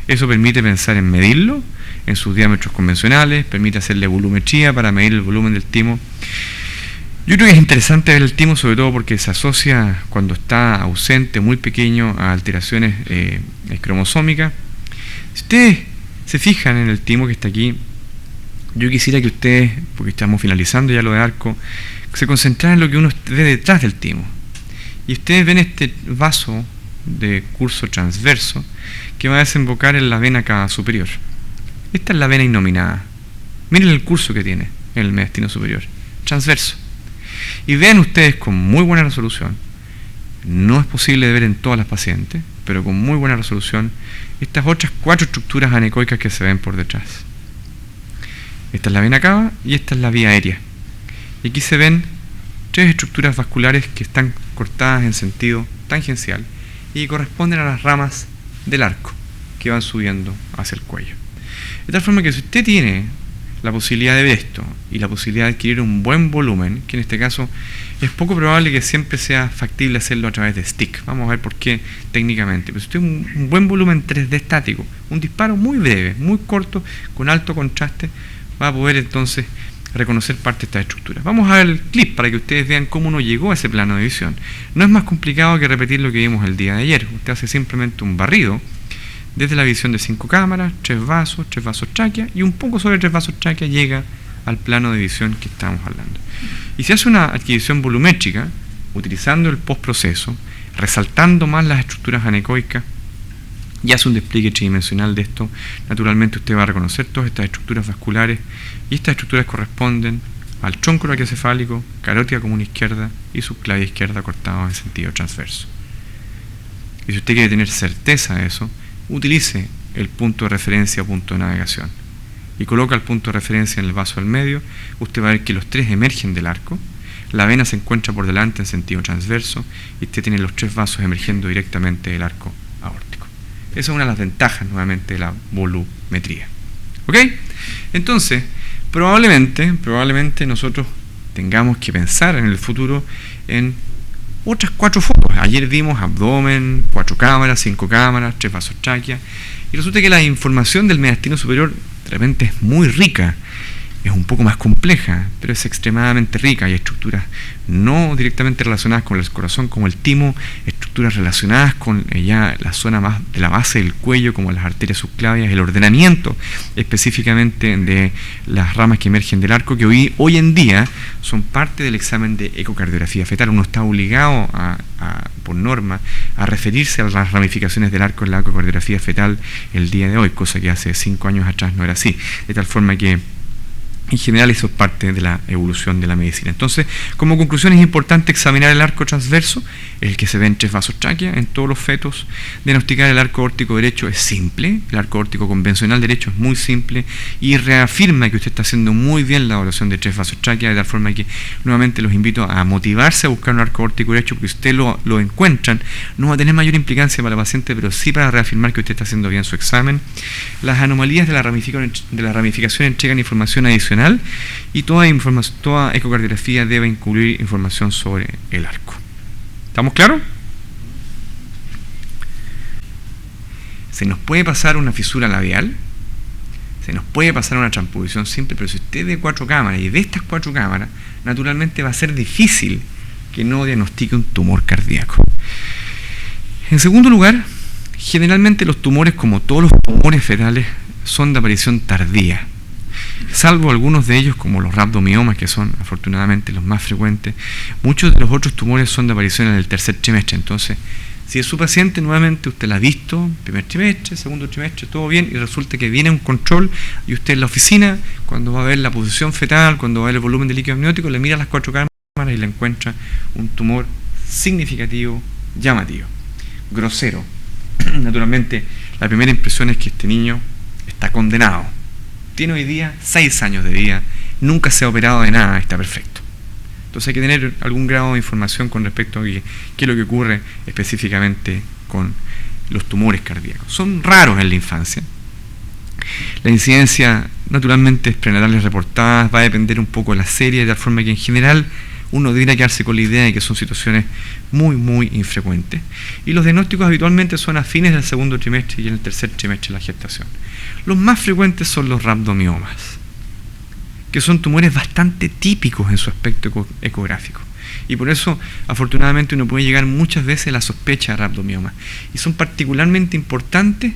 Eso permite pensar en medirlo en sus diámetros convencionales, permite hacerle volumetría para medir el volumen del timo. Yo creo que es interesante ver el timo, sobre todo porque se asocia cuando está ausente, muy pequeño, a alteraciones cromosómicas. Si ustedes se fijan en el timo que está aquí, yo quisiera que ustedes, porque estamos finalizando ya lo de arco, se concentraran en lo que uno ve detrás del timo. Y ustedes ven este vaso de curso transverso que va a desembocar en la vena cava superior. Esta es la vena innominada. Miren el curso que tiene en el mediastino superior, transverso. Y vean ustedes con muy buena resolución, no es posible de ver en todas las pacientes, pero con muy buena resolución, estas otras 4 estructuras anecoicas que se ven por detrás. Esta es la vena cava y esta es la vía aérea. Y aquí se ven 3 estructuras vasculares que están cortadas en sentido tangencial y corresponden a las ramas del arco que van subiendo hacia el cuello. De tal forma que si usted tiene la posibilidad de ver esto y la posibilidad de adquirir un buen volumen, que en este caso es poco probable que siempre sea factible hacerlo a través de stick. Vamos a ver por qué técnicamente. Pero si usted tiene un buen volumen 3D estático, un disparo muy breve, muy corto, con alto contraste, va a poder entonces reconocer parte de estas estructuras. Vamos a ver el clip para que ustedes vean cómo uno llegó a ese plano de visión. No es más complicado que repetir lo que vimos el día de ayer. Usted hace simplemente un barrido desde la visión de 5 cámaras, 3 vasos tráquea, y un poco sobre 3 vasos tráquea llega al plano de visión que estamos hablando. Y se hace una adquisición volumétrica utilizando el postproceso, resaltando más las estructuras anecoicas, y hace un despliegue tridimensional de esto. Naturalmente usted va a reconocer todas estas estructuras vasculares, y estas estructuras corresponden al tronco brachiocefálico, carótida común izquierda y subclavia izquierda cortados en sentido transverso. Y si usted quiere tener certeza de eso, utilice el punto de referencia o punto de navegación y coloca el punto de referencia en el vaso del medio. Usted va a ver que los 3 emergen del arco, la vena se encuentra por delante en sentido transverso y usted tiene los 3 vasos emergiendo directamente del arco aórtico. Esa es una de las ventajas nuevamente de la volumetría. ¿Ok? Entonces, probablemente nosotros tengamos que pensar en el futuro en otras 4 fotos. Ayer vimos abdomen, 4 cámaras, 5 cámaras, 3 vasos tráquea, y resulta que la información del mediastino superior de repente es muy rica, es un poco más compleja, pero es extremadamente rica. Hay estructuras no directamente relacionadas con el corazón como el timo, estructuras relacionadas con ya la zona más de la base del cuello como las arterias subclavias, el ordenamiento específicamente de las ramas que emergen del arco, que hoy en día son parte del examen de ecocardiografía fetal. Uno está obligado por norma a referirse a las ramificaciones del arco en la ecocardiografía fetal el día de hoy, cosa que hace 5 años atrás no era así, de tal forma que en general eso es parte de la evolución de la medicina. Entonces, como conclusión, es importante examinar el arco transverso, el que se ve en 3 vasos tráquea en todos los fetos. Diagnosticar el arco aórtico derecho es simple, el arco aórtico convencional derecho es muy simple, y reafirma que usted está haciendo muy bien la evaluación de 3 vasos tráquea, de tal forma que nuevamente los invito a motivarse a buscar un arco aórtico derecho, porque si usted lo encuentran, no va a tener mayor implicancia para el paciente, pero sí para reafirmar que usted está haciendo bien su examen. Las anomalías de la ramificación entregan información adicional, y toda ecocardiografía debe incluir información sobre el arco. ¿Estamos claros? Se nos puede pasar una fisura labial, se nos puede pasar una transposición simple, pero si usted ve 4 cámaras y de estas 4 cámaras, naturalmente va a ser difícil que no diagnostique un tumor cardíaco. En segundo lugar, generalmente los tumores, como todos los tumores fetales, son de aparición tardía, salvo algunos de ellos como los rhabdomiomas, que son afortunadamente los más frecuentes. Muchos de los otros tumores son de aparición en el tercer trimestre. Entonces, si es su paciente, nuevamente usted la ha visto, primer trimestre, segundo trimestre, todo bien, y resulta que viene un control y usted en la oficina, cuando va a ver la posición fetal, cuando va a ver el volumen de líquido amniótico, le mira las 4 cámaras y le encuentra un tumor significativo, llamativo, grosero. Naturalmente, la primera impresión es que este niño está condenado. Tiene hoy día 6 años de vida, nunca se ha operado de nada, está perfecto. Entonces hay que tener algún grado de información con respecto a qué es lo que ocurre específicamente con los tumores cardíacos. Son raros en la infancia. La incidencia, naturalmente, es prenatales reportadas, va a depender un poco de la serie, de tal forma que en general uno debería quedarse con la idea de que son situaciones muy infrecuentes. Y los diagnósticos habitualmente son a fines del segundo trimestre y en el tercer trimestre de la gestación. Los más frecuentes son los rhabdomiomas, que son tumores bastante típicos en su aspecto ecográfico. Y por eso, afortunadamente, uno puede llegar muchas veces a la sospecha de rhabdomioma. Y son particularmente importantes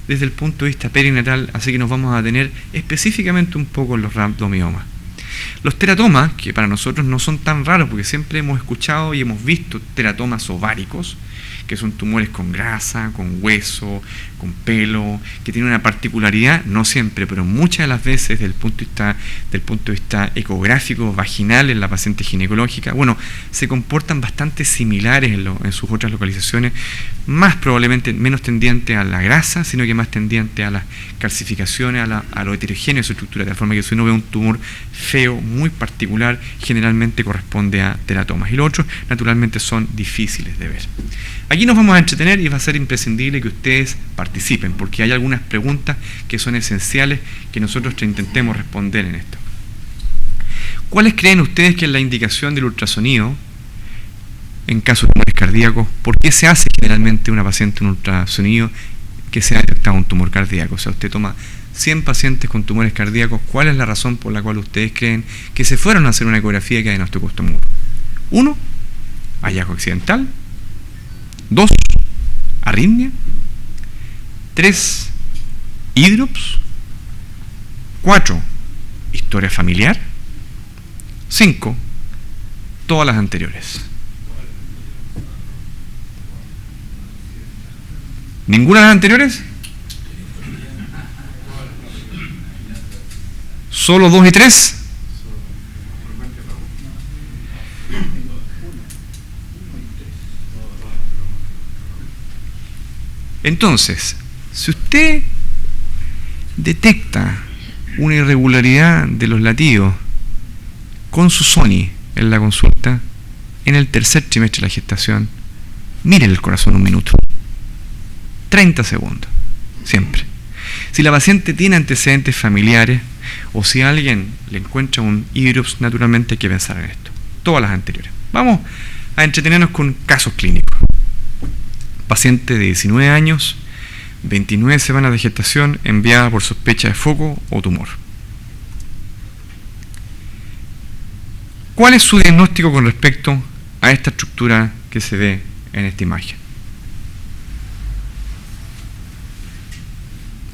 desde el punto de vista perinatal, así que nos vamos a detener específicamente un poco en los rhabdomiomas. Los teratomas, que para nosotros no son tan raros, porque siempre hemos escuchado y hemos visto teratomas ováricos, que son tumores con grasa, con hueso, con pelo, que tienen una particularidad, no siempre, pero muchas de las veces desde el punto de vista ecográfico, vaginal, en la paciente ginecológica, bueno, se comportan bastante similares en sus otras localizaciones, más probablemente menos tendiente a la grasa, sino que más tendiente a las calcificaciones, a lo heterogéneo de su estructura, de tal forma que si uno ve un tumor feo, muy particular, generalmente corresponde a teratomas. Y los otros, naturalmente, son difíciles de ver. Aquí nos vamos a entretener y va a ser imprescindible que ustedes participen, porque hay algunas preguntas que son esenciales que nosotros intentemos responder en esto. ¿Cuáles creen ustedes que es la indicación del ultrasonido en casos de tumores cardíacos? ¿Por qué se hace generalmente una paciente un ultrasonido que se ha detectado un tumor cardíaco? O sea, usted toma 100 pacientes con tumores cardíacos, ¿cuál es la razón por la cual ustedes creen que se fueron a hacer una ecografía que diagnosticó tumor? 1, hallazgo accidental. 2, arritmia. 3, hidrops. 4, historia familiar. 5, todas las anteriores. ¿Ninguna de las anteriores? ¿Solo 2 y 3? Entonces, si usted detecta una irregularidad de los latidos con su Sony en la consulta, en el tercer trimestre de la gestación, mire el corazón un minuto. 30 segundos, siempre. Si la paciente tiene antecedentes familiares o si alguien le encuentra un hidrops, naturalmente hay que pensar en esto. Todas las anteriores. Vamos a entretenernos con casos clínicos. Paciente de 19 años, 29 semanas de gestación, enviada por sospecha de foco o tumor. ¿Cuál es su diagnóstico con respecto a esta estructura que se ve en esta imagen?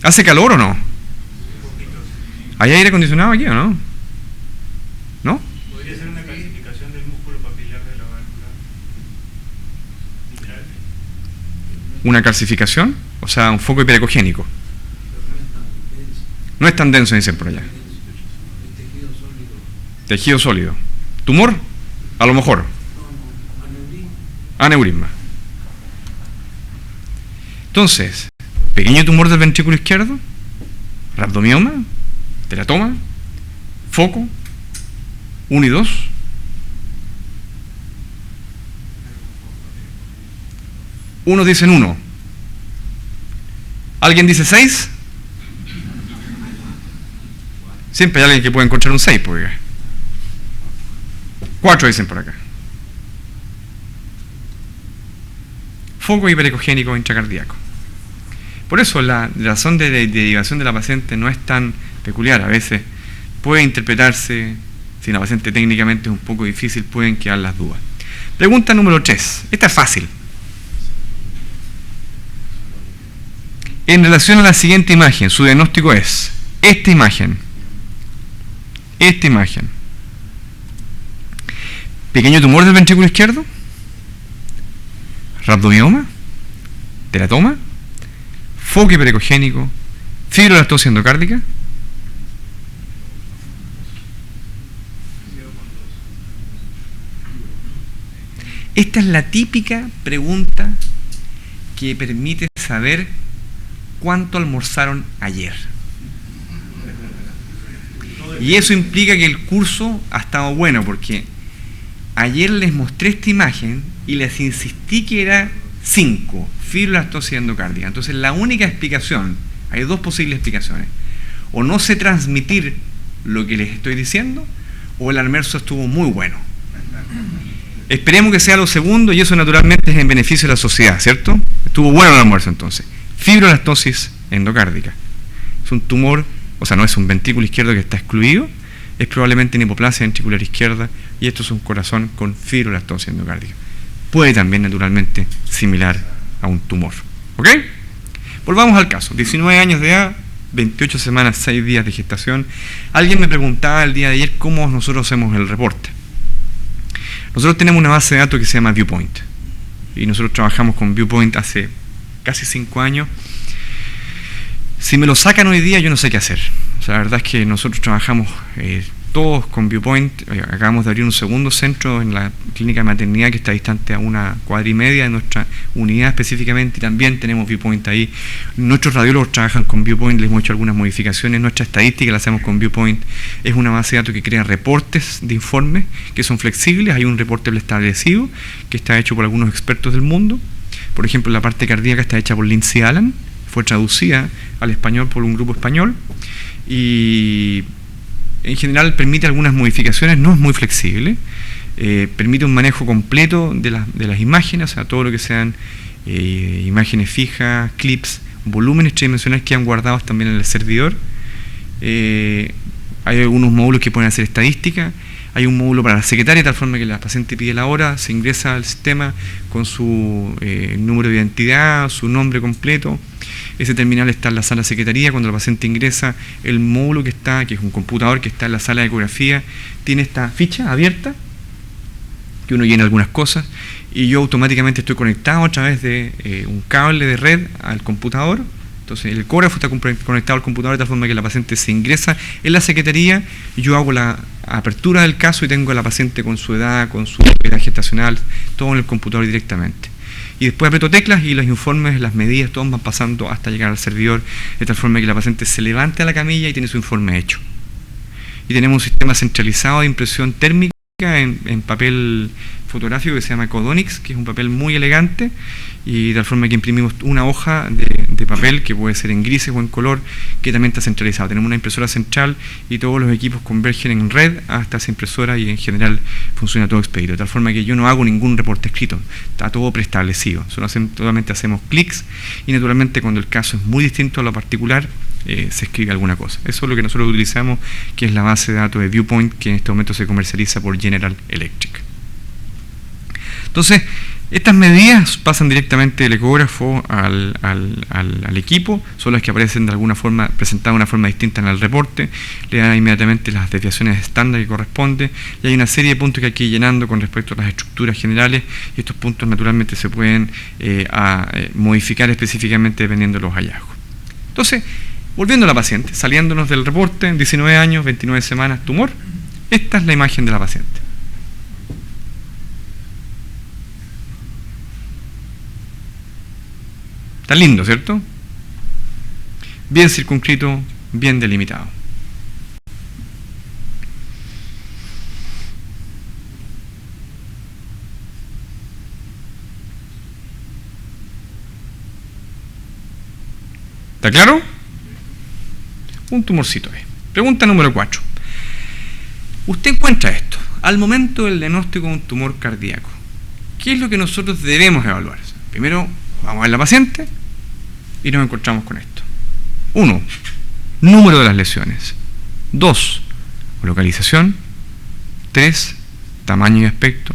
¿Hace calor o no? ¿Hay aire acondicionado aquí o no? ¿No? Podría ser una calcificación del músculo papilar de la válvula mitral. ¿Una calcificación? O sea, un foco hiperecogénico. No es tan denso, dicen por allá. Tejido sólido. ¿Tumor? A lo mejor. Aneurisma. Entonces, pequeño tumor del ventrículo izquierdo, rhabdomioma, teratoma, foco, 1 y 2. Unos dicen 1. ¿Alguien dice 6? Siempre hay alguien que puede encontrar un 6, porque 4 dicen por acá. Foco hiperecogénico intracardíaco. Por eso la razón de derivación de la paciente no es tan peculiar. A veces puede interpretarse, si la paciente técnicamente es un poco difícil, pueden quedar las dudas. Pregunta número 3. Esta es fácil. En relación a la siguiente imagen, su diagnóstico es esta imagen. Esta imagen. Pequeño tumor del ventrículo izquierdo, rhabdomioma, teratoma, foco hiperecogénico, fibrolactosis endocárdica. Esta es la típica pregunta que permite saber cuánto almorzaron ayer. Y eso implica que el curso ha estado bueno, porque ayer les mostré esta imagen y les insistí que era 5, fibrolactosis endocárdica. Entonces la única explicación, hay 2 posibles explicaciones: o no sé transmitir lo que les estoy diciendo, o el almuerzo estuvo muy bueno. Esperemos que sea lo segundo, y eso naturalmente es en beneficio de la sociedad, ¿cierto? Estuvo bueno el almuerzo entonces. Fibrolactosis endocárdica. Es un tumor, o sea, no es un ventrículo izquierdo que está excluido, es probablemente una hipoplasia ventricular izquierda, y esto es un corazón con fibrolactosis endocárdica. Puede también, naturalmente, similar a un tumor. ¿Ok? Volvamos al caso. 19 años de edad, 28 semanas, 6 días de gestación. Alguien me preguntaba el día de ayer cómo nosotros hacemos el reporte. Nosotros tenemos una base de datos que se llama Viewpoint, y nosotros trabajamos con Viewpoint hace casi 5 años. Si me lo sacan hoy día, yo no sé qué hacer. O sea, la verdad es que nosotros trabajamos todos con Viewpoint. Acabamos de abrir un segundo centro en la clínica de maternidad que está distante a 1,5 cuadras de nuestra unidad específicamente, y también tenemos Viewpoint ahí. Nuestros radiólogos trabajan con Viewpoint, les hemos hecho algunas modificaciones. Nuestra estadística la hacemos con Viewpoint. Es una base de datos que crea reportes de informes que son flexibles. Hay un reporte establecido que está hecho por algunos expertos del mundo. Por ejemplo, la parte cardíaca está hecha por Lindsay Allen, fue traducida al español por un grupo español, y en general permite algunas modificaciones, no es muy flexible, permite un manejo completo de las imágenes, o sea, todo lo que sean imágenes fijas, clips, volúmenes tridimensionales quedan guardados también en el servidor. hay algunos módulos que pueden hacer estadística. Hay un módulo para la secretaria, de tal forma que la paciente pide la hora, se ingresa al sistema con su número de identidad, su nombre completo. Ese terminal está en la sala de secretaría. Cuando la paciente ingresa, el módulo que es un computador que está en la sala de ecografía, tiene esta ficha abierta, que uno llena algunas cosas, y yo automáticamente estoy conectado a través de un cable de red al computador. Entonces el ecógrafo está conectado al computador de tal forma que la paciente se ingresa en la secretaría y yo hago la apertura del caso y tengo a la paciente con su edad, con su edad gestacional, todo en el computador directamente. Y después aprieto teclas y los informes, las medidas, todos van pasando hasta llegar al servidor, de tal forma que la paciente se levante a la camilla y tiene su informe hecho. Y tenemos un sistema centralizado de impresión térmica en papel fotográfico que se llama Codonix, que es un papel muy elegante, y de tal forma que imprimimos una hoja de papel que puede ser en grises o en color, que también está centralizado. Tenemos una impresora central y todos los equipos convergen en red hasta esa impresora y en general funciona todo expedito, de tal forma que yo no hago ningún reporte escrito, está todo preestablecido. Solamente hacemos clics y naturalmente cuando el caso es muy distinto a lo particular, se escribe alguna cosa. Eso es lo que nosotros utilizamos, que es la base de datos de Viewpoint, que en este momento se comercializa por General Electric. Entonces, estas medidas pasan directamente del ecógrafo al equipo, son las que aparecen de alguna forma, presentadas de una forma distinta en el reporte, le dan inmediatamente las desviaciones estándar que corresponde, y hay una serie de puntos que hay que ir llenando con respecto a las estructuras generales, y estos puntos naturalmente se pueden modificar específicamente dependiendo de los hallazgos. Entonces, volviendo a la paciente, saliéndonos del reporte, 19 años, 29 semanas, tumor, esta es la imagen de la paciente. Está lindo, ¿cierto? Bien circunscrito, bien delimitado. ¿Está claro? Un tumorcito ahí. Pregunta número 4. Usted encuentra esto. Al momento del diagnóstico de un tumor cardíaco, ¿qué es lo que nosotros debemos evaluar? Primero, vamos a ver la paciente y nos encontramos con esto. 1. Número de las lesiones. 2. Localización. 3. Tamaño y aspecto.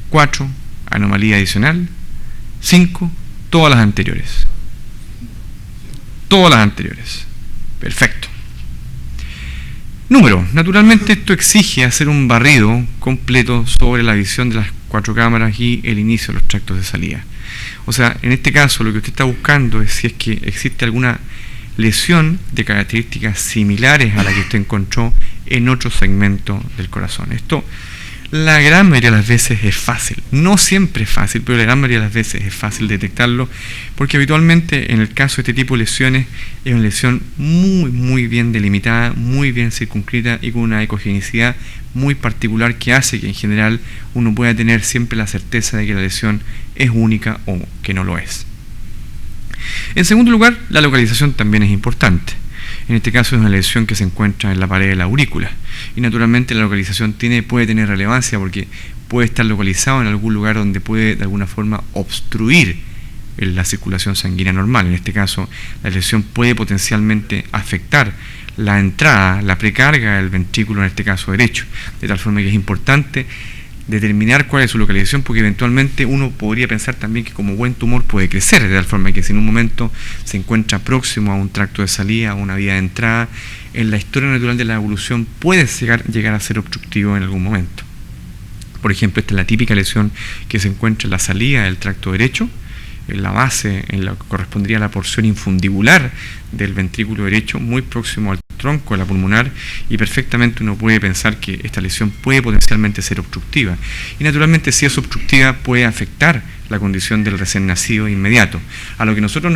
4. Anomalía adicional. 5. Todas las anteriores. Todas las anteriores. Perfecto. Número. Naturalmente esto exige hacer un barrido completo sobre la visión de las 4 cámaras y el inicio de los tractos de salida. O sea, en este caso lo que usted está buscando es si es que existe alguna lesión de características similares a la que usted encontró en otro segmento del corazón. Esto, la gran mayoría de las veces es fácil. No siempre es fácil, pero la gran mayoría de las veces es fácil detectarlo, porque habitualmente en el caso de este tipo de lesiones es una lesión muy bien delimitada, muy bien circunscrita y con una ecogenicidad muy particular que hace que en general uno pueda tener siempre la certeza de que la lesión es única o que no lo es. En segundo lugar, la localización también es importante. En este caso es una lesión que se encuentra en la pared de la aurícula y naturalmente la localización puede tener relevancia porque puede estar localizado en algún lugar donde puede de alguna forma obstruir la circulación sanguínea normal. En este caso la lesión puede potencialmente afectar la entrada, la precarga del ventrículo, en este caso derecho, de tal forma que es importante determinar cuál es su localización, porque eventualmente uno podría pensar también que como buen tumor puede crecer, de tal forma que si en un momento se encuentra próximo a un tracto de salida, a una vía de entrada, en la historia natural de la evolución puede llegar a ser obstructivo en algún momento. Por ejemplo, esta es la típica lesión que se encuentra en la salida del tracto derecho, en la base, en lo que correspondería a la porción infundibular del ventrículo derecho, muy próximo al tronco de la pulmonar, y perfectamente uno puede pensar que esta lesión puede potencialmente ser obstructiva. Y naturalmente si es obstructiva puede afectar la condición del recién nacido inmediato. A lo que nosotros